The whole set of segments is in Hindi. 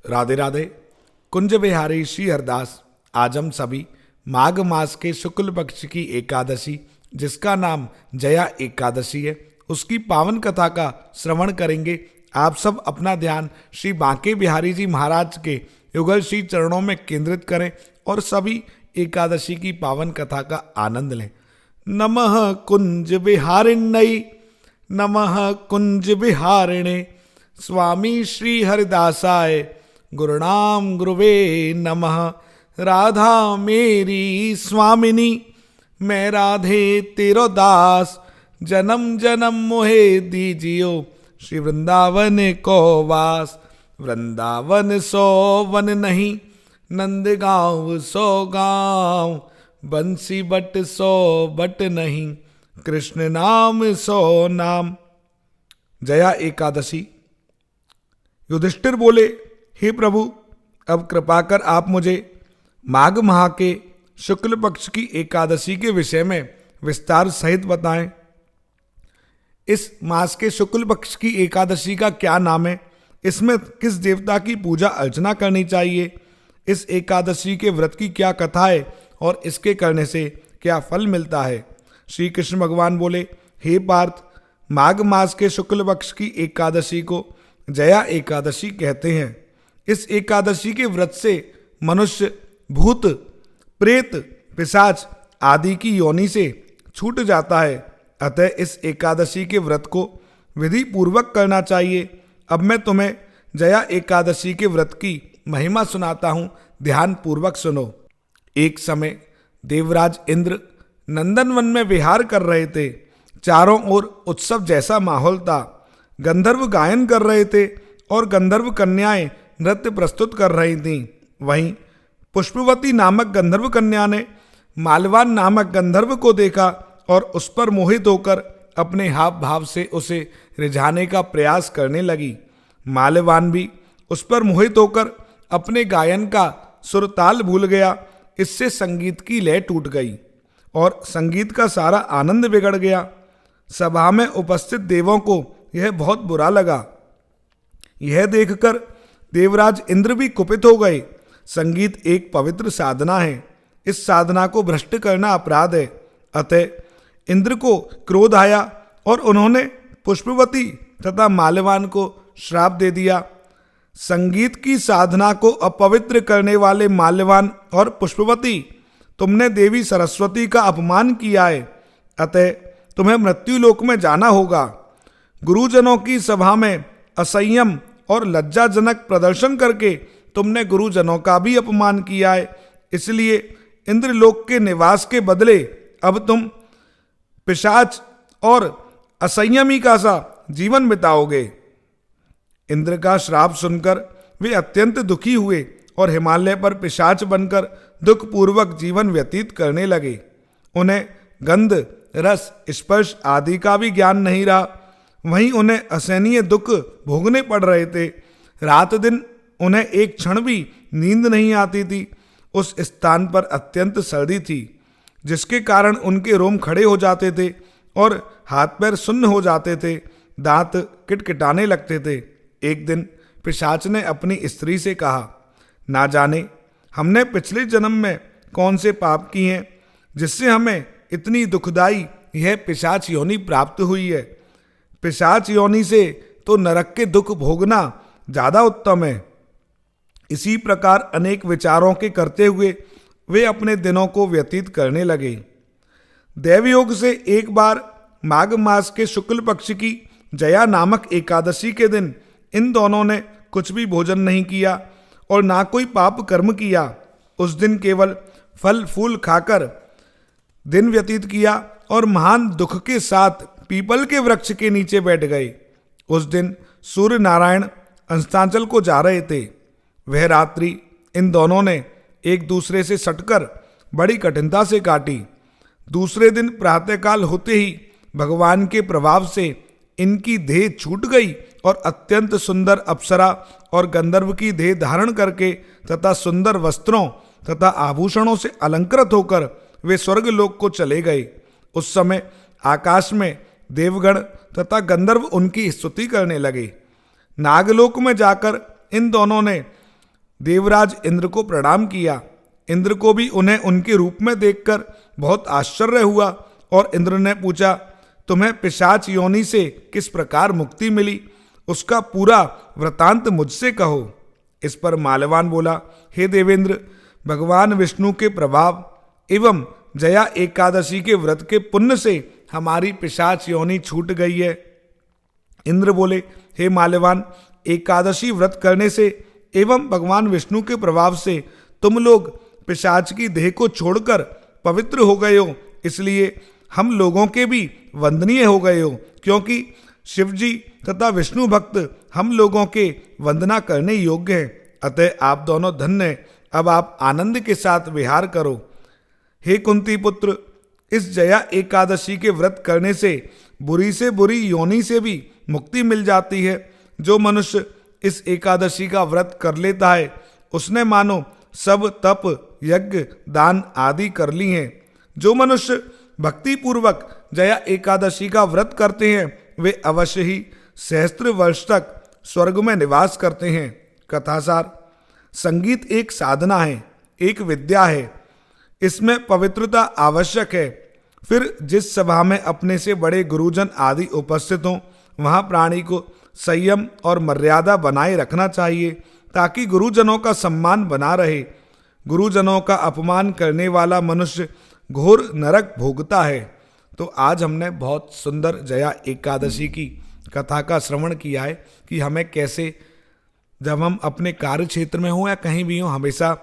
राधे राधे। कुंज बिहारी श्री हरदास। आज हम सभी माघ मास के शुक्ल पक्ष की एकादशी, जिसका नाम जया एकादशी है, उसकी पावन कथा का श्रवण करेंगे। आप सब अपना ध्यान श्री बांके बिहारी जी महाराज के युगल श्री चरणों में केंद्रित करें और सभी एकादशी की पावन कथा का आनंद लें। नमः कुंज बिहारिण्यै, नमः कुंज बिहारिणे, स्वामी श्री हरिदासाय गुरुनाम गुरुवे नमः। राधा मेरी स्वामिनी, मैं राधे तेरो दास, जन्म जन्म मोहे दीजियो श्री वृंदावन को वास। वृंदावन सो वन नहीं, नंद गाँव सो गाँव, बंसी बट सो बट नहीं, कृष्ण नाम सो नाम। जया एकादशी। युधिष्ठिर बोले, हे प्रभु, अब कृपा कर आप मुझे माघ माह के शुक्ल पक्ष की एकादशी के विषय में विस्तार सहित बताएं। इस मास के शुक्ल पक्ष की एकादशी का क्या नाम है? इसमें किस देवता की पूजा अर्चना करनी चाहिए? इस एकादशी के व्रत की क्या कथा है और इसके करने से क्या फल मिलता है? श्री कृष्ण भगवान बोले, हे पार्थ, माघ मास के शुक्ल पक्ष की एकादशी को जया एकादशी कहते हैं। इस एकादशी के व्रत से मनुष्य भूत प्रेत पिशाच आदि की योनि से छूट जाता है। अतः इस एकादशी के व्रत को विधि पूर्वक करना चाहिए। अब मैं तुम्हें जया एकादशी के व्रत की महिमा सुनाता हूँ, ध्यान पूर्वक सुनो। एक समय देवराज इंद्र नंदनवन में विहार कर रहे थे। चारों ओर उत्सव जैसा माहौल था। गंधर्व गायन कर रहे थे और गंधर्व कन्याएं नृत्य प्रस्तुत कर रही थीं। वहीं पुष्पवती नामक गंधर्व कन्या ने मालवान नामक गंधर्व को देखा और उस पर मोहित होकर अपने हाव भाव से उसे रिझाने का प्रयास करने लगी। मालवान भी उस पर मोहित होकर अपने गायन का सुरताल भूल गया। इससे संगीत की लय टूट गई और संगीत का सारा आनंद बिगड़ गया। सभा में उपस्थित देवों को यह बहुत बुरा लगा। यह देखकर देवराज इंद्र भी कुपित हो गए। संगीत एक पवित्र साधना है, इस साधना को भ्रष्ट करना अपराध है। अतः इंद्र को क्रोध आया और उन्होंने पुष्पवती तथा माल्यवान को श्राप दे दिया। संगीत की साधना को अपवित्र करने वाले माल्यवान और पुष्पवती, तुमने देवी सरस्वती का अपमान किया है, अतः तुम्हें मृत्युलोक में जाना होगा। गुरुजनों की सभा में असंयम और लज्जाजनक प्रदर्शन करके तुमने गुरुजनों का भी अपमान किया है। इसलिए इंद्रलोक के निवास के बदले अब तुम पिशाच और असंयमी का सा जीवन बिताओगे। इंद्र का श्राप सुनकर वे अत्यंत दुखी हुए और हिमालय पर पिशाच बनकर दुखपूर्वक जीवन व्यतीत करने लगे। उन्हें गंध रस स्पर्श आदि का भी ज्ञान नहीं रहा। वहीं उन्हें असहनीय दुख भोगने पड़ रहे थे। रात दिन उन्हें एक क्षण भी नींद नहीं आती थी। उस स्थान पर अत्यंत सर्दी थी, जिसके कारण उनके रोम खड़े हो जाते थे और हाथ पैर सुन्न हो जाते थे। दांत किटकिटाने लगते थे। एक दिन पिशाच ने अपनी स्त्री से कहा, ना जाने हमने पिछले जन्म में कौन से पाप किए हैं जिससे हमें इतनी दुखदाई यह पिशाच योनि प्राप्त हुई है। पिशाच योनि से तो नरक के दुख भोगना ज्यादा उत्तम है। इसी प्रकार अनेक विचारों के करते हुए वे अपने दिनों को व्यतीत करने लगे। दैवयोग से एक बार माघ मास के शुक्ल पक्ष की जया नामक एकादशी के दिन इन दोनों ने कुछ भी भोजन नहीं किया और ना कोई पाप कर्म किया। उस दिन केवल फल फूल खाकर दिन व्यतीत किया और महान दुख के साथ पीपल के वृक्ष के नीचे बैठ गए। उस दिन सूर्य नारायण अस्तांचल को जा रहे थे। वह रात्रि इन दोनों ने एक दूसरे से सटकर बड़ी कठिनता से काटी। दूसरे दिन प्रातःकाल होते ही भगवान के प्रभाव से इनकी देह छूट गई और अत्यंत सुंदर अप्सरा और गंधर्व की देह धारण करके तथा सुंदर वस्त्रों तथा आभूषणों से अलंकृत होकर वे स्वर्गलोक को चले गए। उस समय आकाश में देवगण तथा गंधर्व उनकी स्तुति करने लगे। नागलोक में जाकर इन दोनों ने देवराज इंद्र को प्रणाम किया। इंद्र को भी उन्हें उनके रूप में देखकर बहुत आश्चर्य हुआ और इंद्र ने पूछा, तुम्हें पिशाच योनि से किस प्रकार मुक्ति मिली, उसका पूरा वृतांत मुझसे कहो। इस पर माल्यवान बोला, हे देवेंद्र, भगवान विष्णु के प्रभाव एवं जया एकादशी के व्रत के पुण्य से हमारी पिशाच योनि छूट गई है। इंद्र बोले, हे माल्यवान, एकादशी व्रत करने से एवं भगवान विष्णु के प्रभाव से तुम लोग पिशाच की देह को छोड़कर पवित्र हो गए हो, इसलिए हम लोगों के भी वंदनीय हो गए हो, क्योंकि शिवजी तथा विष्णु भक्त हम लोगों के वंदना करने योग्य हैं। अतः आप दोनों धन्य हैं, अब आप आनंद के साथ विहार करो। हे कुंती पुत्र, इस जया एकादशी के व्रत करने से बुरी योनि से भी मुक्ति मिल जाती है। जो मनुष्य इस एकादशी का व्रत कर लेता है उसने मानो सब तप यज्ञ दान आदि कर ली हैं। जो मनुष्य भक्ति पूर्वक जया एकादशी का व्रत करते हैं वे अवश्य ही सहस्त्र वर्ष तक स्वर्ग में निवास करते हैं। कथासार, संगीत एक साधना है, एक विद्या है, इसमें पवित्रता आवश्यक है। फिर जिस सभा में अपने से बड़े गुरुजन आदि उपस्थित हों वहाँ प्राणी को संयम और मर्यादा बनाए रखना चाहिए ताकि गुरुजनों का सम्मान बना रहे। गुरुजनों का अपमान करने वाला मनुष्य घोर नरक भोगता है। तो आज हमने बहुत सुंदर जया एकादशी की कथा का श्रवण किया है कि हमें कैसे, जब हम अपने कार्य क्षेत्र में हों या कहीं भी हों, हमेशा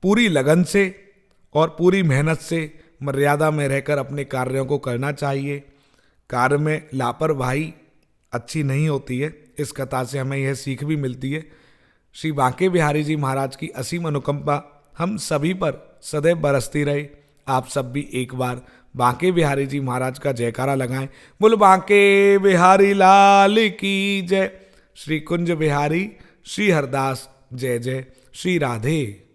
पूरी लगन से और पूरी मेहनत से मर्यादा में रहकर अपने कार्यों को करना चाहिए। कार्य में लापरवाही अच्छी नहीं होती है। इस कथा से हमें यह सीख भी मिलती है। श्री बांके बिहारी जी महाराज की असीम अनुकंपा हम सभी पर सदैव बरसती रहे। आप सब भी एक बार बांके बिहारी जी महाराज का जयकारा लगाएं। बोल बांके बिहारी लाल की जय। श्री कुंज बिहारी श्री हरदास जय जय। श्री राधे।